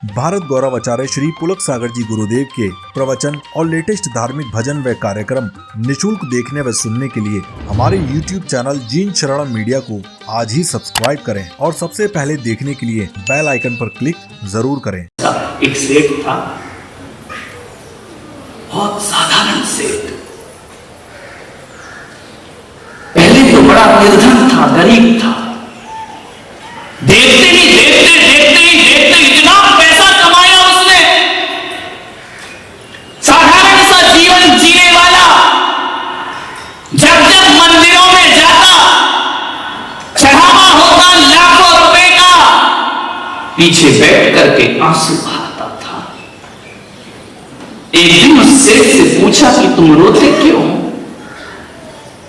भारत गौरव आचार्य श्री पुलक सागर जी गुरुदेव के प्रवचन और लेटेस्ट धार्मिक भजन व कार्यक्रम निशुल्क देखने व सुनने के लिए हमारे YouTube चैनल जीन शरणम मीडिया को आज ही सब्सक्राइब करें और सबसे पहले देखने के लिए बेल आइकन पर क्लिक जरूर करें। एक सेठ था, बहुत साधारण सेठ। पहले तो बड़ा निर्धन था, गरीब था। देखते ही इतना पैसा कमाया उसने। साधारण सा जीवन जीने वाला जब जब मंदिरों में जाता, चढ़ावा होता लाखों रुपए का, पीछे बैठ करके आंसू बहाता था। एक दिन उस सेठ से पूछा कि तुम रोते क्यों?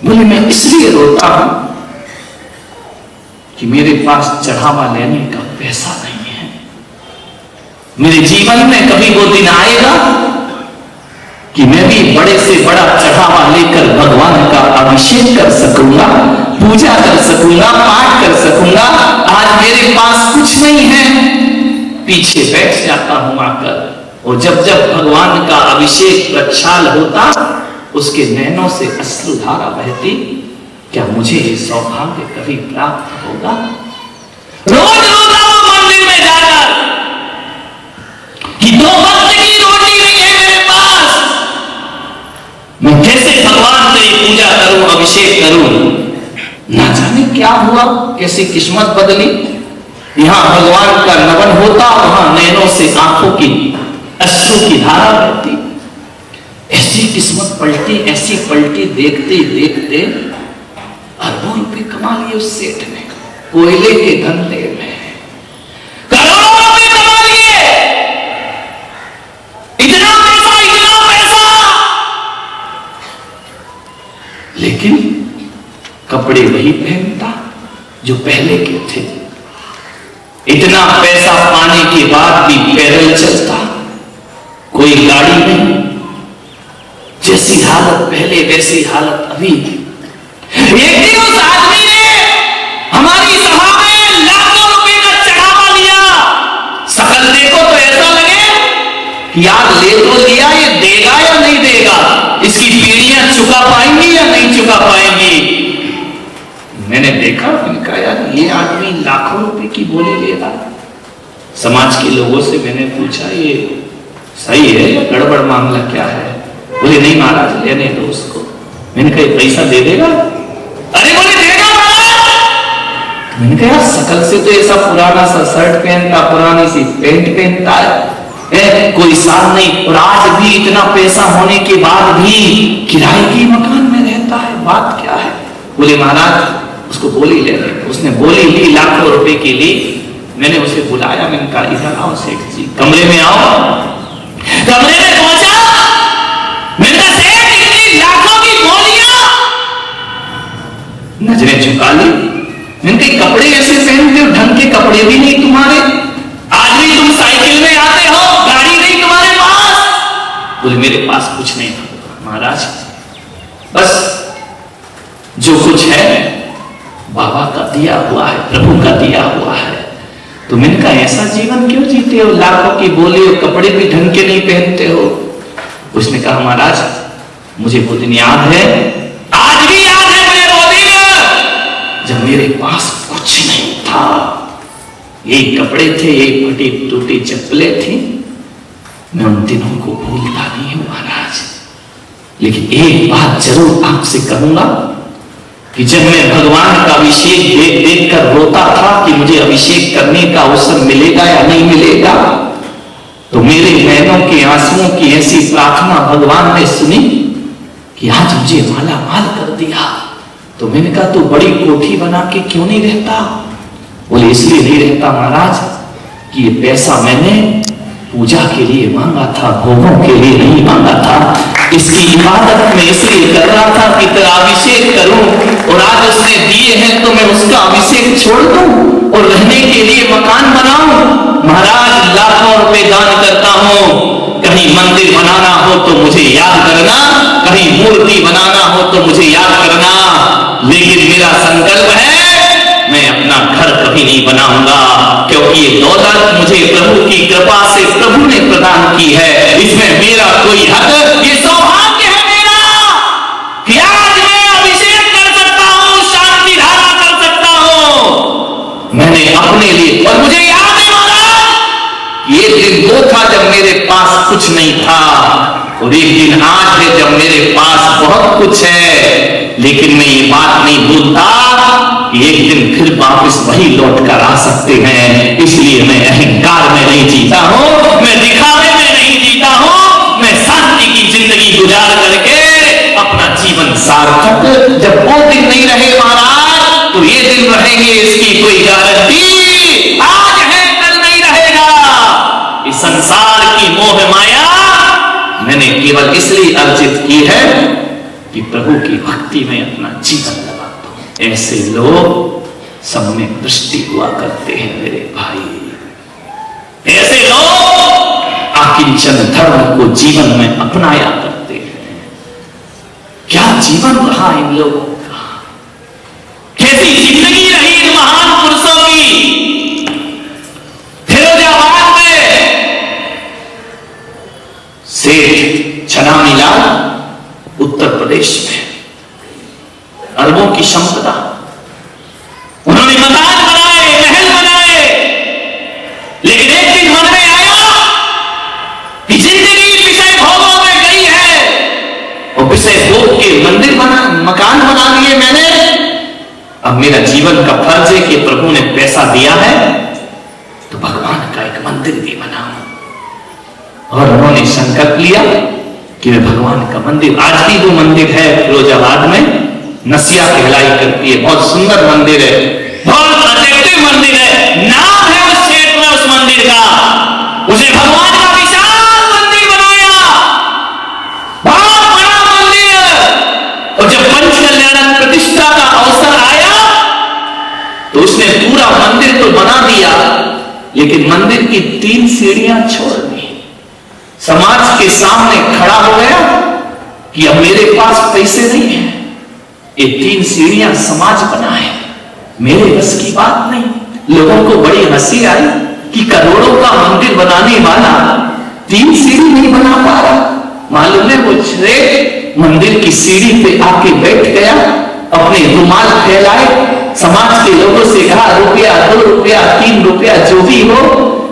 बोले मैं इसलिए रोता हूं कि मेरे पास चढ़ावा लेने का पैसा नहीं है। मेरे जीवन में कभी वो दिन आएगा कि मैं भी बड़े से बड़ा चढ़ावा लेकर भगवान का अभिषेक कर सकूंगा, पूजा कर सकूंगा, पाठ कर सकूंगा। आज मेरे पास कुछ नहीं है, पीछे बैठ जाता हूं आकर। और जब जब भगवान का अभिषेक प्रक्षाल होता, उसके नैनों से अश्रुधारा बहती। क्या मुझे ये सौभाग्य कभी प्राप्त होगा? रोज रोता हूं मंदिर में जाकर कि 2 वक्त की रोटी नहीं है मेरे पास। मैं कैसे भगवान से पूजा करूं, अभिषेक करूं? ना जाने क्या हुआ, कैसी किस्मत बदली। यहां भगवान का नमन होता, वहां नैनों से आंखों की अश्रु की धारा बहती। ऐसी किस्मत पलटी, ऐसी पलटी। देखते देखते अरबों रुपए कमा लिए उस सेठ ने, कोयले के धंधे में करोड़ों रुपए कमा लिए। इतना पैसा। लेकिन कपड़े वही पहनता जो पहले के थे। इतना पैसा पाने के बाद भी पैदल चलता, कोई गाड़ी नहीं। जैसी हालत पहले वैसी हालत अभी। एक दिन उस आदमी ने हमारी सभा में लाखों रुपए का चढ़ावा लिया। शकल देखो तो ऐसा लगे कि यार ले तो लिया, ये देगा या नहीं देगा, इसकी पीढ़ियां चुका पाएंगी या नहीं चुका पाएंगी। मैंने देखा, मैंने कहा यार ये आदमी लाखों रुपए की बोली ले रहा। समाज के लोगों से मैंने पूछा ये सही है या गड़बड़ मामला क्या है? बोले नहीं महाराज लेने दो उसको। मैंने कहा पैसा दे देगा? अरे बोले देगा महाराज। मैंने कहा शकल से तो ऐसा पुराना सा शर्ट पहनता, पुरानी सी पैंट पहनता है, कोई साल नहीं। और आज भी इतना पैसा होने के बाद भी किराए के मकान में रहता है, बात क्या है? बोले महाराज उसको बोली ले रहे। उसने बोली ली, लाखों रुपए की ली। मैंने उसे बुलाया, मैंने कहा इधर आओ सेठ जी, कमरे में आओ। कमरे में पहुंचा, मैंने कहा सेठ इतनी लाखों की बोलियां। नजरें झुका ली। मैंने कहा कपड़े ऐसे पहनते हो, ढंग के कपड़े भी नहीं तुम्हारे। आज भी तुम साइकिल में आते हो, गाड़ी नहीं तुम्हारे पास। बोले मेरे पास कुछ नहीं महाराज, बस जो कुछ है बाबा का दिया हुआ है, प्रभु का दिया हुआ है। तो मैंने कहा ऐसा जीवन क्यों जीते हो, लाखों की बोली हो, कपड़े भी ढंग के नहीं पहनते हो? उसने कहा महाराज मुझे वो दिन याद है, आज भी याद है मुझे वो दिन जब मेरे पास कुछ नहीं था। यही कपड़े थे, यही फटी टूटी चप्पलें थी। मैं उन दिनों को भूलता नहीं हूं महाराज। लेकिन एक बात जरूर आपसे कहूंगा कि जब मैं भगवान का अभिषेक देख देख कर रोता था कि मुझे अभिषेक करने का अवसर मिलेगा या नहीं मिलेगा, तो मेरे नैनों के आंसुओं की ऐसी प्रार्थना भगवान ने सुनी कि आज मुझे माला माल कर दिया। तो मैंने कहा तू बड़ी कोठी बना के क्यों नहीं रहता? बोले इसलिए नहीं रहता महाराज कि ये पैसा मैंने पूजा के लिए मांगा था, भोगों के लिए नहीं मांगा था। इसकी इबादत में इसलिए कर रहा था कि तेरा अभिषेक करूं, और आज उसने दिए हैं तो मैं उसका अभिषेक छोड़ दूं और रहने के लिए मकान बनाऊं। महाराज लाखों रुपए दान करता हूं, कहीं मंदिर बनाना हो तो मुझे याद करना, कहीं मूर्ति बनाना हो तो मुझे याद करना। लेकिन मेरा संकल्प है मैं अपना घर कभी नहीं बनाऊंगा, क्योंकि ये दौलत मुझे प्रभु की कृपा प्रभु ने प्रदान की है, इसमें मेरा कोई हक, ये सौभाग्य है मेरा कि आज मैं अभिषेक कर सकता हूं, शांति धारा कर सकता हूं। मैंने अपने लिए, और मुझे याद है महाराज, ये दिन वो था जब मेरे पास कुछ नहीं था, और एक दिन आज है जब मेरे पास बहुत कुछ है। लेकिन मैं ये बात नहीं भूलता कि एक दिन फिर वापस वही लौट कर आ सकते हैं। इसलिए मैं अहंकार में नहीं जीता हूं, मैं दिखावे में नहीं जीता हूं, मैं शांति की जिंदगी गुजार करके अपना जीवन सार्थक, जब वो दिन नहीं रहे महाराज तो ये दिन रहेंगे, इसकी कोई गारंटी आज है कल नहीं रहेगा। इस संसार की मोह माया मैंने केवल इसलिए अर्जित की है कि प्रभु की भक्ति में अपना जीवन लगा दूं। ऐसे लोग सब में दृष्टि हुआ करते हैं मेरे भाई। ऐसे लोग आकिंचन धर्म को जीवन में अपनाया करते हैं। क्या जीवन रहा इन लोगों का, कैसी जिंदगी रही इन महान पुरुषों की। फिरोजाबाद में सेठ छनामीलाल, उत्तर प्रदेश में अरबों की संपदा, उन्होंने मकान बनाए, महल बनाए, लेकिन एक दिन मन में आया कि जिंदगी विषय भोगों में गई है, और विषय भोग के मंदिर बना, मकान बना लिए मैंने। अब मेरा जीवन का फर्ज है कि प्रभु ने पैसा दिया है तो भगवान का एक मंदिर भी बनाऊं। और उन्होंने संकल्प लिया कि मैं भगवान का मंदिर, आज भी वो मंदिर है फिरोजाबाद में, नसिया कहलाई करती है, बहुत सुंदर मंदिर है, बहुत अट्रैक्टिव मंदिर है, नाम है उस क्षेत्र में उस मंदिर का। उसे भगवान का विशाल मंदिर बनाया, बहुत बड़ा मंदिर। और जब पंच कल्याण प्रतिष्ठा का अवसर आया तो उसने पूरा मंदिर तो बना दिया, लेकिन मंदिर की 3 सीढ़ियां छोड़ दी। समाज के सामने खड़ा हो गया कि अब मेरे पास पैसे नहीं है, ये 3 सीढ़ियां समाज बना है, मेरे बस की बात नहीं। लोगों को बड़ी हंसी आई कि करोड़ों का मंदिर बनाने वाला 3 सीढ़ी नहीं बना पा रहा। मालूम है वो श्रेष्ठ मंदिर की सीढ़ी पे आके बैठ गया, अपने रुमाल फैलाए, समाज के लोगों से कहा रुपया 2 रुपया 3 रुपया जो भी हो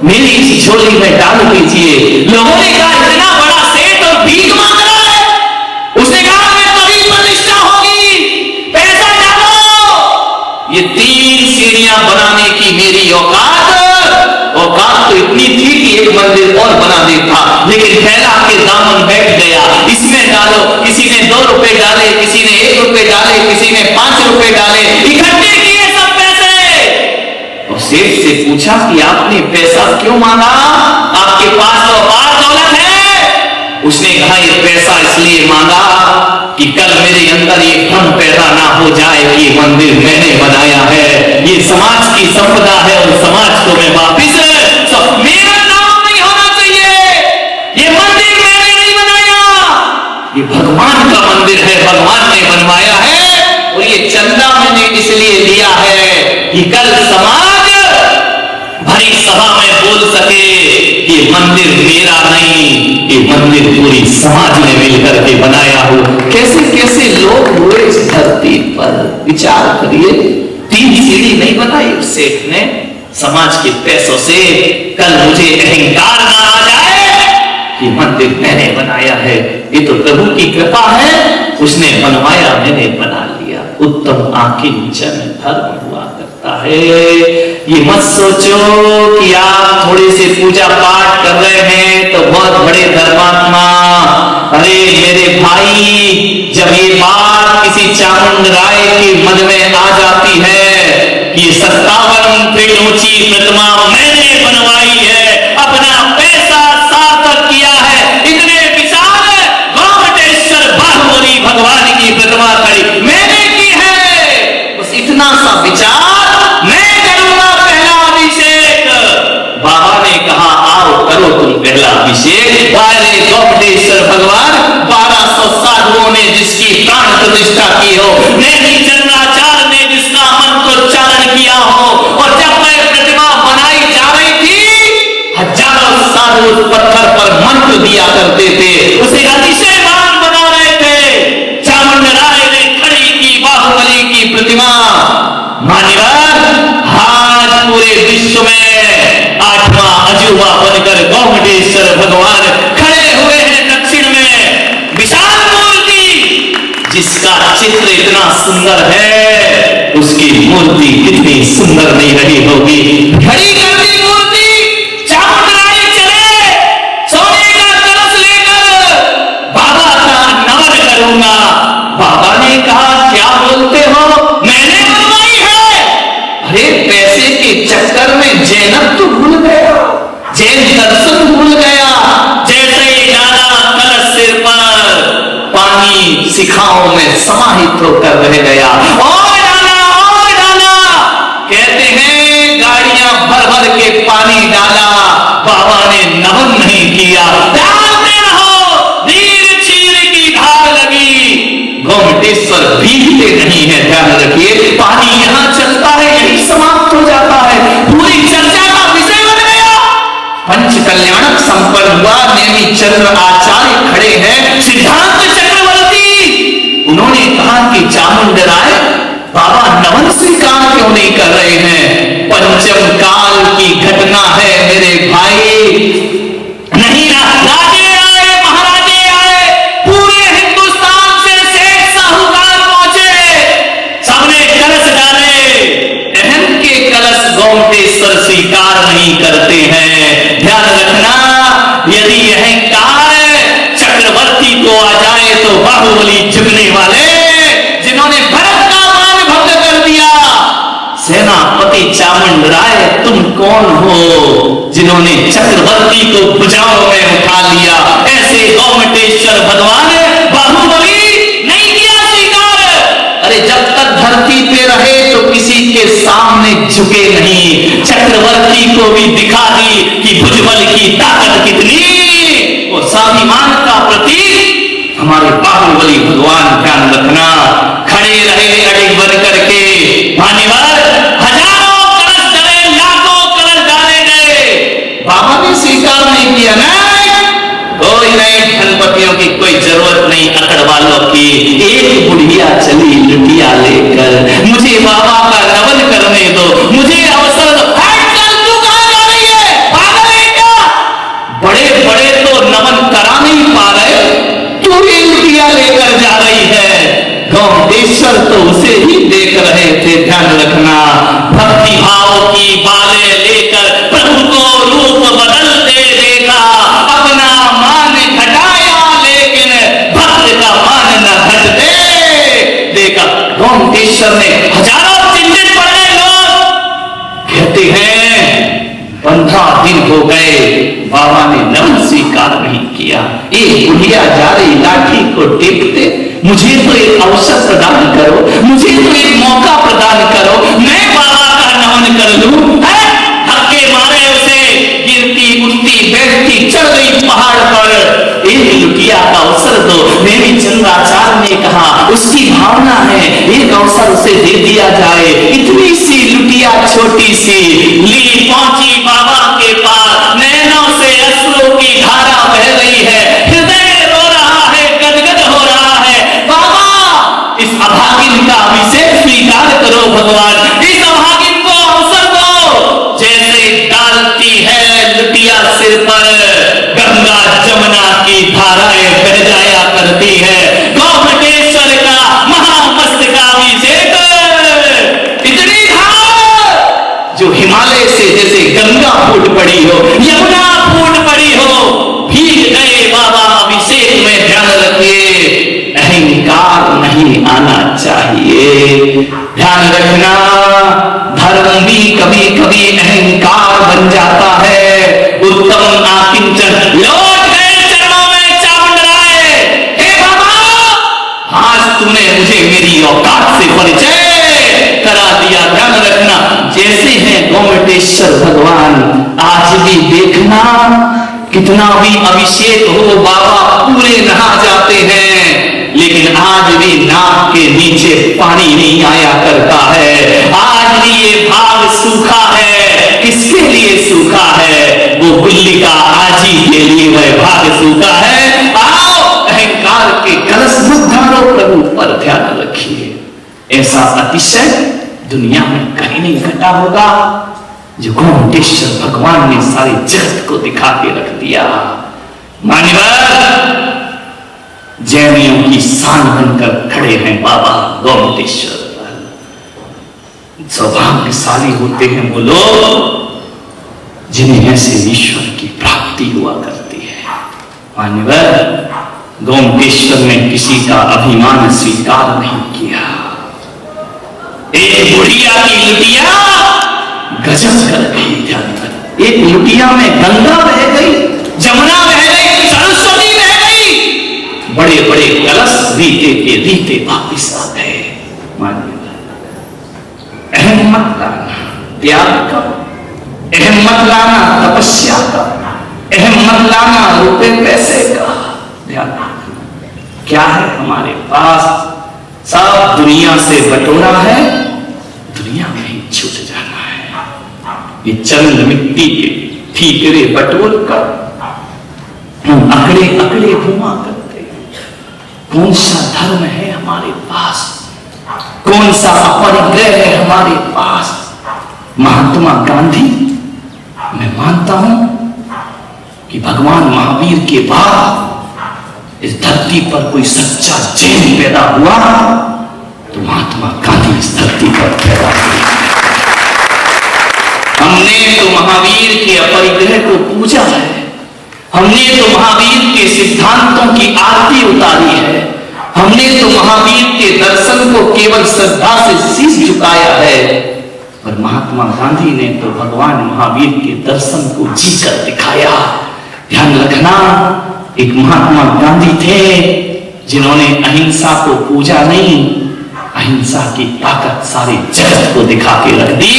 मेरी इस झोली में डाल दीजिए। लोगों ने कहा इतना बड़ा सेठ और भीख मांग रहा है। उसने कहा मैं कभी प्रतिष्ठा होगी, पैसा डालो। ये 3 सीढ़ियां बनाने की मेरी औकात तो इतनी थी कि एक मंदिर और बना देता, लेकिन फैला के दामन बैठ गया, इसमें डालो। किसी ने 2 रुपए डाले, किसी ने 1 रुपए डाले, किसी ने 5 रुपए डाले, इकट्ठे किए सब पैसे। और सेठ से पूछा कि आपने पैसा क्यों मांगा, आपके पास तो अपार दौलत है। उसने कहा ये पैसा इसलिए मांगा कि कल मेरे अंदर ये भ्रम पैदा ना हो जाए कि ये मंदिर मैंने बनाया है, ये समाज की संपदा है, और समाज को मैं वापिस, मेरा नाम नहीं होना चाहिए, ये मंदिर मैंने नहीं बनाया, ये भगवान का मंदिर है, भगवान ने बनवाया है। और ये चंदा मैंने इसलिए लिया है कि कल समाज भरी सभा में बोल सके ये मंदिर मेरा नहीं, ये मंदिर पूरी समाज ने मिलकर के बनाया हो। कैसे कैसे लोग हुए इस धरती पर, विचार करिए। 3 सीढ़ी नहीं बनाई उस सेठ ने समाज के पैसों से। कल मुझे अहंकार ना आ जाए कि मंदिर मैंने बनाया है, ये तो प्रभु की कृपा है, उसने बनवाया, मैंने बना लिया। उत्तम आकिंचन धर्म हुआ करता है। ये मत सोचो कि आप थोड़े से पूजा पाठ कर रहे हैं तो बहुत बड़े धर्मात्मा। अरे मेरे भाई, जब ये बात किसी चामुंड राय के मन में आ जाती है कि 57 फीट ऊंची प्रतिमा मैंने बनवाई है, अपना पैसा सार्थक किया है, इतने विशाल गोमटेश्वर बाहुबली भगवान की प्रतिमा खड़ी मैंने की है, बस इतना सा विचार मैं करूंगा पहला अभिषेक। बाबा ने कहा आओ करो तुम पहला अभिषेक। अरे गोमटेश्वर भगवान, 1200 साधुओं ने जिसकी प्राण प्रतिष्ठा की हो, नैनी चंद्राचार्य ने जिसका मंत्रोच्चारण किया हो, और जब मैं प्रतिमा बनाई जा रही थी, हजारों साधु उस पत्थर पर मंत्र दिया करते थे, उसे अतिशयवान बना रहे थे। चामुंड राय ने खड़ी की बाहुबली की प्रतिमा। मान्यवर, आज पूरे विश्व में 8वां अजूबा बनकर गोमटेश्वर भगवान खड़े हुए हैं दक्षिण में। विशाल मूर्ति, जिसका चित्र इतना सुंदर है, उसकी मूर्ति कितनी सुंदर नहीं रही होगी। खड़ी करती मूर्ति, चामुंड राय चले सोने का कलश लेकर, बाबा का नमन करूंगा। बाबा ने कहा, क्या बोलते हो, मैंने बनवाई है। अरे पैसे के चक्कर में जैनब तो भूल गया, जैन दर्शन भूल गया। जैसे ही डाला कलश सिर पर, पानी शिखाओं में समाहित होकर रह गया। और डाला, कहते हैं गाड़ियां भर भर के पानी डाला, बाबा ने नमन नहीं किया। डालते रहो, नीर चीर की धार लगी, गोमटेश्वर भीगते नहीं है। ध्यान रखिए, पानी यहां चलता है, यही समाप्त हो जाता है, पूरी चर्चा का विषय बन गया। पंच कल्याणक संपन्न हुआ। नेमी चंद्र आचार्य खड़े हैं, सिद्धांत चक्रवर्ती। उन्होंने कहा कि चामुंड राय, बाबा नमन स्वीकार क्यों नहीं कर रहे हैं? पंचम काल की घटना है मेरे भाई। नहीं राजे आए, महाराजे आए, पूरे हिंदुस्तान से सेठ साहूकार पहुंचे, सबने कलश डाले। अहम के कलश गोमटेश्वर स्वीकार नहीं करते हैं। ध्यान रखना, यदि अहंकार चक्रवर्ती को आ जाए तो बाहुबली झुकने वाले, जिन्होंने भरत का मान भंग कर दिया। सेनापति चामुंड राय, तुम कौन हो जिन्होंने चक्रवर्ती को भुजाओं में उठा लिया? ऐसे गोमटेश्वर भगवान बाहुबली नहीं किया स्वीकार। अरे जब तक धरती पे रहे तो किसी के सामने झुके नहीं। चक्रवर्ती को भी दिखा दी कि भुजबल की ताकत कितनी। वो स्वाभिमान का प्रतीक हमारे बाहुबली भगवान। ध्यान रखना, खड़े रहे अड़िग बन करके। मान्यवर, हजारों कलश डले, लाखों कलश डाले गए, बाबा ने स्वीकार नहीं किया। कोई नहीं, धनपतियों की कोई जरूरत नहीं, अकड़ वालों की। एक बुढ़िया चली लुटिया लेकर, मुझे बाबा का नमन करने दो, मुझे अवसर दो। तू कहां जा रही है, पागल है क्या? बड़े बड़े तो नमन करा नहीं पा रहे, तू ये लुटिया लेकर जा रही है। गोमटेश्वर तो उसे ही देख रहे थे। ध्यान रखना, भक्ति भाव की बालें लेकर प्रभु को रूप बदलते देखा। अपना मान घटाया, लेकिन भक्त का मान न घटते देखा। गोमटेश्वर ने हजारों चिंतित पड़ गए लोग। कहते हैं 15 दिन हो गए, बाबा ने नमन स्वीकार नहीं किया। एक बुढ़िया जा रही, लाठी को टेकते, मुझे तो एक अवसर प्रदान करो, मुझे तो एक मौका प्रदान करो, मैं बाबा का नमन कर लूं। धक्के मारे उसे, गिरती उठती बैठती चढ़ गई पहाड़ पर। एक लुटिया का अवसर दो। नेमी चंद्राचार्य ने कहा, उसकी भावना है, एक अवसर उसे दे दिया जाए। इतनी सी लुटिया, छोटी सी, ली पहुंची बाबा के पास। नैनों से अश्रु की धारा बह रही है, हृदय रो रहा है, गदगद हो रहा है। बाबा, इस अभागिन का अभिषेक स्वीकार करो भगवान, इस अभागिन को अवसर दो। जैसे डालती है लुटिया सिर पर, गंगा जमुना की धाराएं बह जाया करती है। गोमटेश्वर का महामस्तकाभिषेक, इतनी धार जो हिमालय से जैसे गंगा फूट पड़ी हो, यमुना फूट पड़ी हो, भीग गए बाबा अभिषेक में। ध्यान रखिए, अहंकार नहीं आना चाहिए। ध्यान रखना, धर्म भी कभी कभी अहंकार बन जाता है। उत्तम आकिंचन लौट गए चरणों में चामुंड राय। हे बाबा, आज तूने मुझे मेरी औकात से परिचय करा दिया। ध्यान रखना, जैसे हैं गोमटेश्वर भगवान, आज भी देखना, कितना भी अभिषेक हो, बाबा पूरे नहा जाते हैं, लेकिन आज भी नाक के नीचे पानी नहीं आया करता है। आज भी ये भाग सूखा है। किसके लिए सूखा है? वो गुल्ली का आजी के लिए वह भाग्य सूखा है। आओ अहंकार के कलश मत ढालो, प्रभु पर ध्यान रखिए। ऐसा अतिशय दुनिया में कहीं नहीं घटा होगा जो गोमटेश्वर भगवान ने सारे जगत को दिखा के रख दिया। मान्यवर जैनियों की शान बनकर खड़े हैं बाबा गोमटेश्वर। सौभाग्यशाली होते हैं वो लोग जिन्हें ऐसे ईश्वर की प्राप्ति हुआ करती है। मान्यवर गोमटेश्वर ने किसी का अभिमान स्वीकार नहीं किया। एक बुढ़िया की लुटिया गजब कर गई। ध्यान कर, एक लुटिया में गंगा बह गई, जमुना बह गई, सरस्वती बह गई। बड़े बड़े कलश रीते के रीते वापिस आ गए। मानिए अहम मत लाना त्याग का, अहम मत लाना तपस्या का, अहम मत लाना रुपए पैसे का। ध्यान क्या है हमारे पास? सब दुनिया से बटोरा है, दुनिया में ही छूट जाना है। ये चंद मिट्टी के ठीकरे बटोर कर हम अकड़े अकड़े घुमा करते हैं। कौन सा धर्म है हमारे पास? कौन सा अपरिग्रह है हमारे पास? महात्मा गांधी, मैं मानता हूं कि भगवान महावीर के बाद इस धरती पर कोई सच्चा जैन पैदा हुआ तो महात्मा गांधी इस धरती पर पैदा हुए। हमने तो महावीर के अपरिग्रह को पूजा है, हमने तो महावीर के सिद्धांतों की आरती उतारी है, हमने तो महावीर के दर्शन को केवल श्रद्धा से शीश झुकाया है। और महात्मा गांधी ने तो भगवान महावीर के दर्शन को जीकर दिखाया। ध्यान रखना, एक महात्मा गांधी थे जिन्होंने अहिंसा को पूजा नहीं, अहिंसा की ताकत सारे जगत को दिखा के रख दी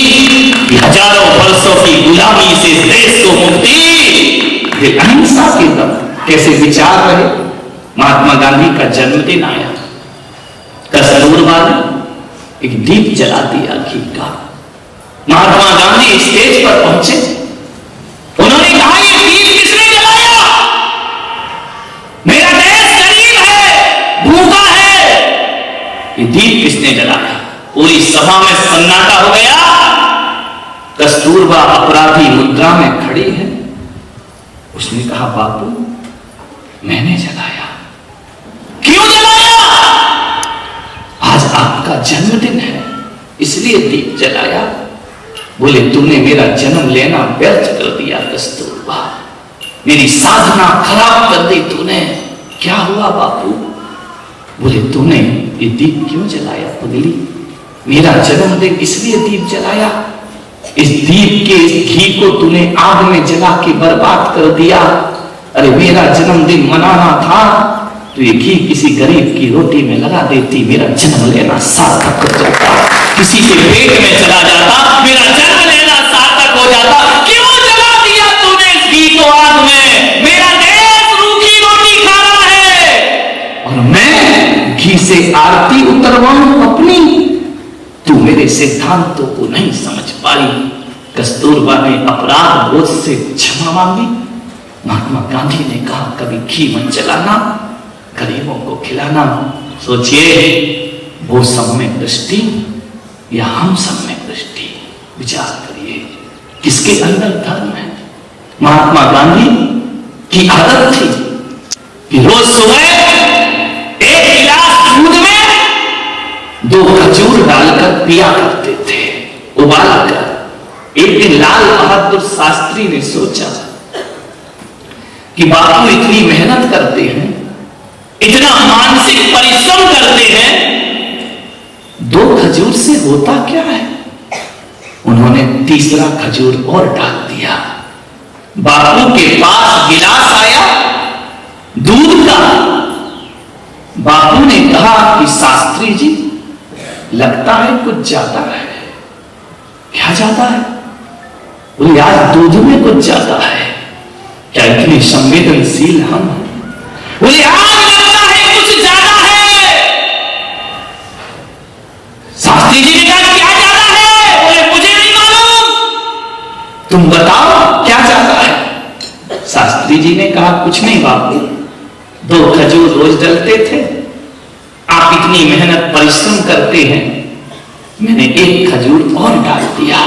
कि हजारों वर्षों की गुलामी से देश को मुक्ति अहिंसा के दम। कैसे विचार रहे? महात्मा गांधी का जन्मदिन आया, कस्तूरबा ने एक दीप जला दिया घी का। महात्मा गांधी स्टेज पर पहुंचे, उन्होंने कहा ये दीप किसने जलाया? मेरा देश गरीब है, भूखा है, ये दीप किसने जलाया? पूरी सभा में सन्नाटा हो गया। कस्तूरबा अपराधी मुद्रा में खड़ी है, उसने कहा बापू मैंने जलाया। क्यों जलाया? आज आपका जन्मदिन है इसलिए दीप जलाया। बोले तूने मेरा जन्म लेना व्यर्थ कर दिया कस्तूरबा, मेरी साधना खराब कर दी तूने। क्या हुआ बापू? बोले तूने ये दीप क्यों जलाया पगली? मेरा जन्मदिन इसलिए दीप जलाया, इस दीप के इस घी को तूने आग में जला के बर्बाद कर दिया। अरे मेरा जन्मदिन मनाना था तो ये घी किसी गरीब की रोटी में लगा देती, मेरा जन्म लेना सार्थक हो जाता, किसी के पेट में चला जाता, मेरा जन्म लेना सार्थक हो जाता। क्यों जला दिया तूने इस घी को आग में? मेरा देश रूखी रोटी खा रहा है और मैं घी से आरती उतरवाऊं अपनी। तू मेरे सिद्धांतों को नहीं समझ पाई। कस्तूरबा ने अपराध बोध से क्षमा मांगी। महात्मा गांधी ने कहा कभी घी मत जलाना, गरीबों को खिलाना। सोचिए वो सब में दृष्टि या हम सब में दृष्टि? विचार करिए किसके अंदर धर्म है? महात्मा गांधी की आदत थी कि रोज सुबह एक गिलास दूध में 2 खजूर डालकर पिया करते थे उबाल कर। एक दिन लाल बहादुर शास्त्री ने सोचा कि बापू इतनी मेहनत करते हैं, इतना मानसिक परिश्रम करते हैं, 2 खजूर से होता क्या है? उन्होंने तीसरा खजूर और डाल दिया। बापू के पास गिलास आया दूध का। बापू ने कहा कि शास्त्री जी लगता है कुछ ज्यादा है। क्या ज्यादा है? बोले आज दूध में कुछ ज्यादा है। क्या इतने संवेदनशील हम? बोले आज लगता है कुछ ज्यादा है। शास्त्री जी ने कहा क्या ज्यादा है? बोले मुझे नहीं मालूम, तुम बताओ क्या ज्यादा है। शास्त्री जी ने कहा कुछ नहीं बापू, 2 खजूर रोज डलते थे, आप इतनी मेहनत परिश्रम करते हैं, मैंने 1 खजूर और डाल दिया।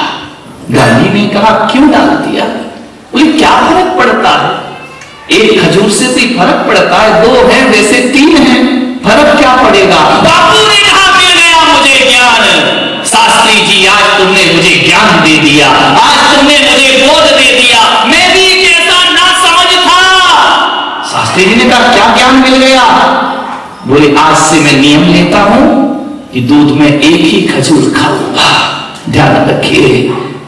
गांधी ने कहा क्यों डाल दिया? बोले क्या फर्क पड़ता है, 1 खजूर से भी फर्क पड़ता है, 2 है वैसे 3 है, फर्क क्या पड़ेगा? बापू ने कहा मिल गया मुझे ज्ञान। शास्त्री जी आज तुमने मुझे ज्ञान दे दिया, आज तुमने मुझे बोध दे दिया, मैं भी कैसा ना समझ था। शास्त्री जी ने कहा क्या ज्ञान मिल गया? बोले आज से मैं नियम लेता हूं कि दूध में 1 ही खजूर खाऊंगा। ध्यान रखिए,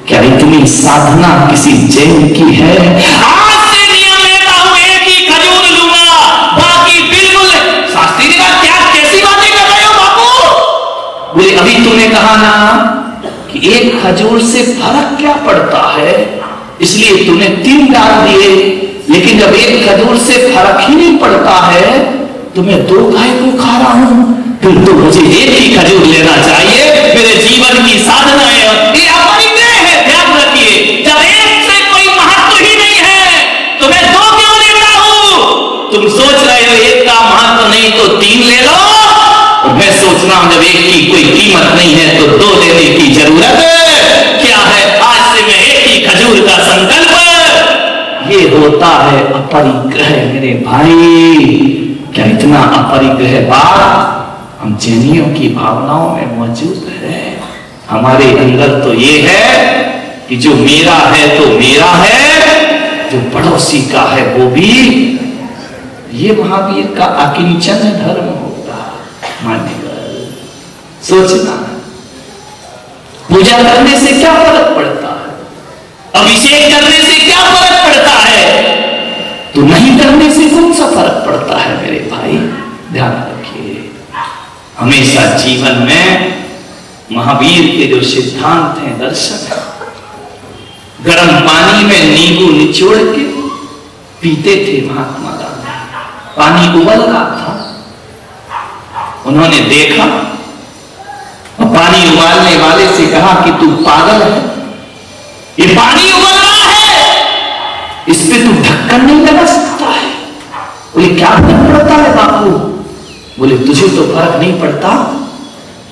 क्या इतनी साधना किसी जैन की है? आज से नियम लेता हूं 1 ही खजूर लूंगा, बाकी बिल्कुल। शास्त्री जी का क्या कैसी बातें कर रहे हो बापू? बोले अभी तूने कहा ना कि 1 खजूर से फर्क क्या पड़ता है, इसलिए तूने 3 डाल दिए, लेकिन जब 1 खजूर से फर्क ही नहीं पड़ता है तो मैं 2 गाय को खा रहा हूं, फिर तो मुझे 1 ही खजूर लेना चाहिए। मेरे जीवन की साधना है, ये अपरिग्रह है। ध्यान रखिए, जब 1 से कोई महत्व ही नहीं है तो मैं 2 क्यों लेता हूं? तुम सोच रहे हो 1 का महत्व नहीं तो 3 ले लो, और मैं सोच रहा हूं जब 1 की कोई कीमत नहीं है तो 2 लेने की जरूरत क्या है? आज से मैं 1 ही खजूर का संकल्प। ये होता है अपरिग्रह मेरे भाई। क्या इतना अपरिग्रह बात हम जैनियों की भावनाओं में मौजूद है? हमारे अंदर तो ये है कि जो मेरा है तो मेरा है, जो पड़ोसी का है वो भी। ये महावीर का अकिंचन धर्म होगा। मान्यवर सोचना, पूजा करने से क्या फर्क पड़ता है, अभिषेक करने से क्या फर्क पड़ता है, तो नहीं करने से कौन सा फर्क पड़ता है मेरे भाई? ध्यान रखिए, हमेशा जीवन में महावीर के जो सिद्धांत हैं, दर्शन है, गर्म पानी में नींबू निचोड़ के पीते थे महात्मा गांधी। पानी उबल रहा था, उन्होंने देखा और पानी उबालने वाले से कहा कि तू पागल है, ये पानी उबल रहा है, इस पे तू ढक्कन नहीं लगा सकता है। बोले क्या फर्क पड़ता है बापू? बोले तुझे तो फर्क नहीं पड़ता,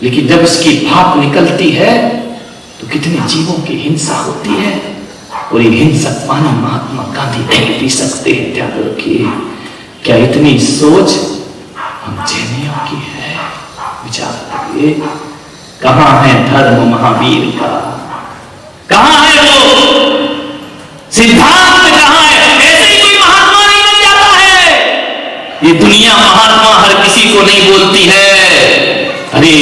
लेकिन जब इसकी भाप निकलती है तो कितने जीवों की हिंसा होती है, और ये हिंसक पानी महात्मा गांधी नहीं पी सकते हैं। ध्यान रखिए, क्या इतनी सोच हम जैनियों की है? विचार करिए, कहां है धर्म महावीर का? कहां है वो सिद्धांत? कहां है? ऐसे ही कोई महात्मा नहीं बन जाता है। ये दुनिया महात्मा हर किसी को नहीं बोलती है। अरे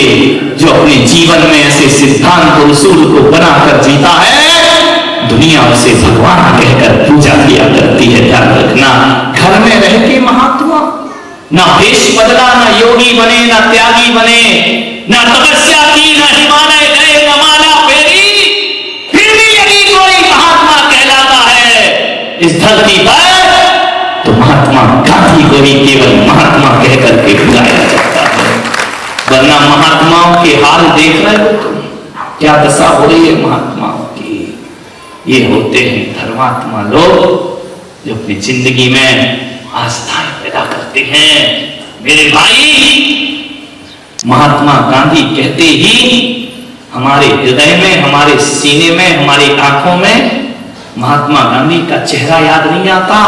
जो अपने जीवन में ऐसे सिद्धांत और उसूल को बनाकर जीता है, दुनिया उसे भगवान कहकर पूजा किया करती है। ध्यान रखना, घर में रह के महात्मा ना वेश बदला, ना योगी बने, ना त्यागी बने, ना तपस्या की, ना हिमालय गए, ना माला फेरी, फिर भी यदि कोई महात्मा कहलाता है इस धरती पर, तो महात्मा गांधी को ही केवल महात्मा कहकर के बुलाया जाता है। वरना महात्माओं के हाल देख रहे हो तुम, क्या दशा हो रही है महात्माओं की। ये होते हैं धर्मात्मा लोग जो अपनी जिंदगी में आस्थाएं पैदा करते हैं। मेरे भाई, महात्मा गांधी कहते ही हमारे हृदय में, हमारे सीने में, हमारी आंखों में महात्मा गांधी का चेहरा याद नहीं आता,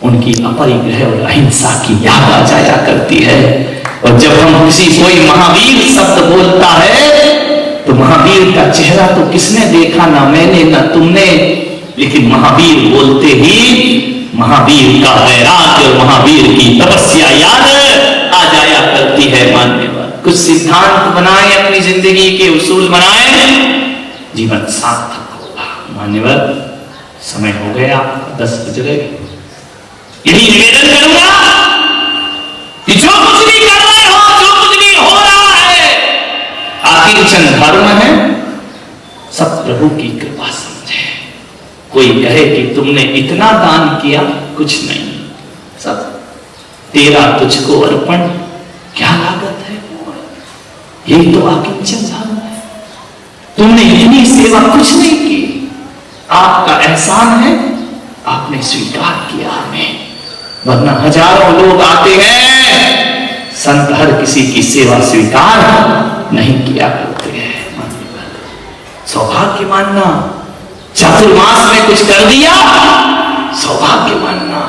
उनकी अपरिग्रह और अहिंसा की याद आ जाया करती है। और जब हम किसी कोई महावीर शब्द बोलता है तो महावीर का चेहरा तो किसने देखा, ना मैंने ना तुमने, लेकिन महावीर बोलते ही महावीर का वैराग्य और महावीर की तपस्या याद आ जाया करती है। मान्यवर, कुछ सिद्धांत बनाए, अपनी जिंदगी के उसूल बनाए, जीवन सार्थक होगा। मान्यवर, समय हो गया, 10 बज गए। यही निवेदन करूंगा कि जो कुछ भी कर रहे हो, जो कुछ भी हो रहा है, आखिर धर्म है, सब प्रभु की कृपा समझे। कोई कहे कि तुमने इतना दान किया, कुछ नहीं, सब तेरा तुझको अर्पण, क्या लागत है? यही तो आकिंचन धर्म है। तुमने इतनी सेवा कुछ नहीं की, आपका एहसान है, आपने स्वीकार किया हमें, वरना हजारों लोग आते हैं, संत हर किसी की सेवा स्वीकार नहीं किया करते हैं। सौभाग्य मानना, चातुर्मास में कुछ कर दिया सौभाग्य मानना,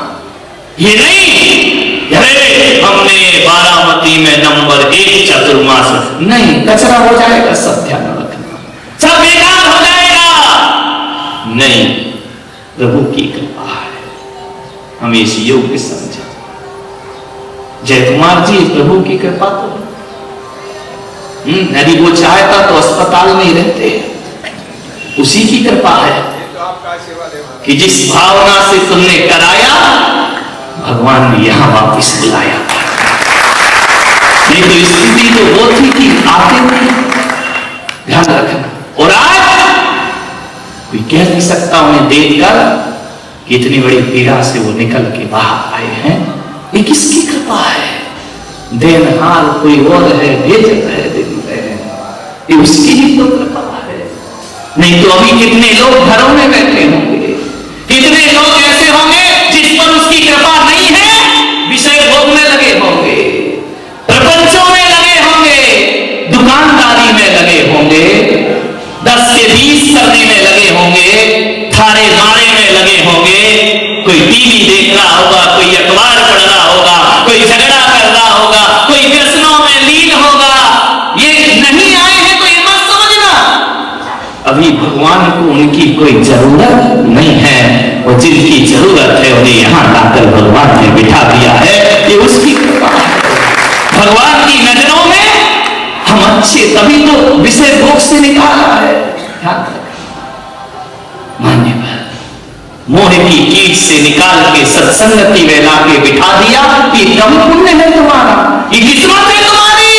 ये नहीं अरे हमने बारामती में नंबर 1 चातुर्मास, नहीं, कचरा हो जाएगा, सब ध्यान रखना, सब बेकार हो जाएगा। नहीं, प्रभु की कृपा है, हम इस योग्य समझे। जयकुमार जी प्रभु की कृपा तो यदि वो चाहता तो अस्पताल में ही रहते, उसी की कृपा है कि जिस भावना से तुमने कराया भगवान ने यहां वापस बुलाया। नहीं तो स्थिति तो वो थी कि आते नहीं, ध्यान रखना। और आज कोई कह नहीं सकता उन्हें देखकर कि इतनी बड़ी पीड़ा से वो निकल के बाहर आए हैं, ये किसकी कृपा है? देनहार कोई और है, भेजत है दिन में, ये उसकी ही तो कृपा है। नहीं तो अभी कितने लोग घरों में बैठे होंगे, कितने लोग ऐसे होंगे जिस पर उसकी कृपा नहीं है, विषय भोगने लगे होंगे, प्रपंचों में लगे होंगे, दुकानदारी में लगे होंगे, 10 के 20 करने में लगे होंगे, थारे मारे में लगे होंगे, कोई टीवी देख रहा होगा, कोई अखबार पढ़ रहा होगा, कोई झगड़ा कर रहा होगा, कोई व्यसनों में लीन होगा। ये नहीं आए हैं तो ये मत समझना अभी भगवान को उनकी कोई जरूरत नहीं है, और जिनकी जरूरत है उन्हें यहां लाकर भगवान ने बिठा दिया है, ये उसकी कृपा है। भगवान की नजरों में हम अच्छे, तभी तो विषय भोग से निकाला है। ध्यान रखना, मान्यवर मोह की कीट से निकाल के सत्संगति में लाके बिठा दिया, ये कम पुण्य है तुम्हारा, ये किस्मत है तुम्हारी।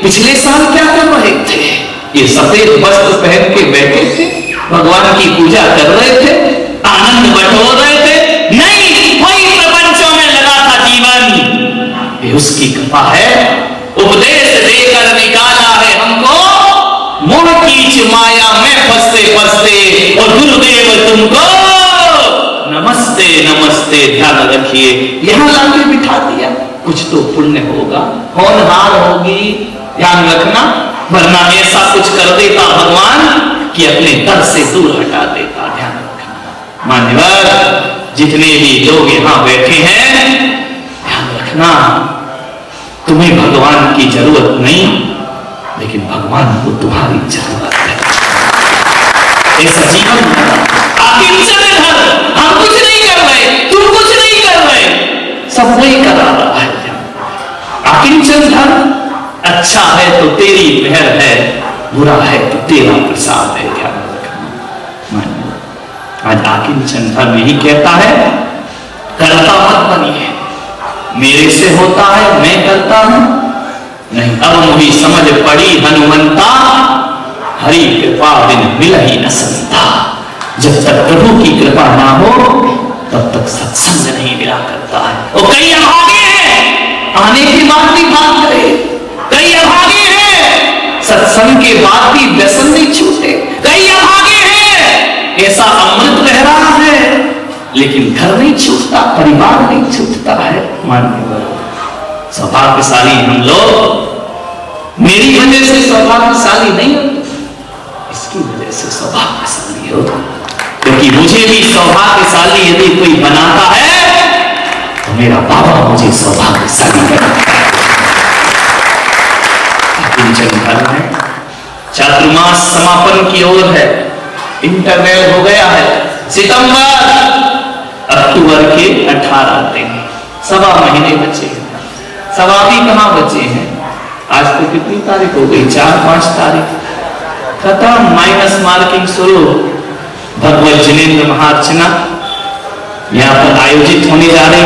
पिछले साल क्या कर रहे थे? ये सफेद वस्त्र पहन के बैठे थे, भगवान की पूजा कर रहे थे, आनंद बटोर रहे थे, नहीं, वही प्रपंचों में लगा था जीवन। ये उसकी कृपा है, उपदेश देकर निकाला है हमको मोह की माया में फंसते फंसते, और गुरुदेव तुमको नमस्ते नमस्ते। ध्यान रखिए, यहां लाके बिठा दिया, कुछ तो पुण्य होगा, होनहार होगी, ध्यान रखना, वरना ऐसा कुछ कर देता भगवान कि अपने दर से दूर हटा देता। ध्यान रखना मान्यवर, जितने भी लोग यहां बैठे हैं, ध्यान रखना, तुम्हें भगवान की जरूरत नहीं, लेकिन भगवान को तुम्हारी जरूरत है। ऐसा जीवन हम कुछ नहीं कर रहे, तुम कुछ नहीं कर रहे, सब वही करा रहा है। अकिंचन धर्म, अच्छा है तो तेरी मेहर है, बुरा है तो तेरा प्रसाद है। ध्यान रखना, आज अकिंचन धर्म यही कहता है, करता मत बनिए, मेरे से होता है मैं करता हूं, नहीं। अब मुझे समझ पड़ी हनुमंता, हरि कृपा बिन मिल ही न संता। जब तक प्रभु की कृपा ना हो तब तक सत्संग नहीं मिला करता है। और कई अभागे हैं, आने के बाद भी बात करे, कई अभागे हैं, सत्संग के बाद भी व्यसन नहीं छूटे, कई अभागे हैं, ऐसा अमृत बह रहा है लेकिन घर नहीं छूटता, परिवार नहीं छूटता है। मान्यवर, सौभाग्यशाली हम लोग, मेरी वजह से सौभाग्यशाली नहीं हो, इसकी वजह से सौभाग्यशाली हो, क्योंकि मुझे भी सौभाग्यशाली यदि कोई बनाता है तो मेरा बाबा मुझे सौभाग्यशाली बनाता है। चातुर्मास समापन की ओर है, इंटरवल हो गया है, सितंबर अक्टूबर के 18 दिन, 1.25 महीने बचे हैं, सवा भी कहां बचे हैं, आज तो कितनी तारीख हो गई, 4-5 तारीख खत्म, माइनस मार्किंग शुरू। भगवत जिनेन्द्र महार्चना यहाँ पर आयोजित होने जा रही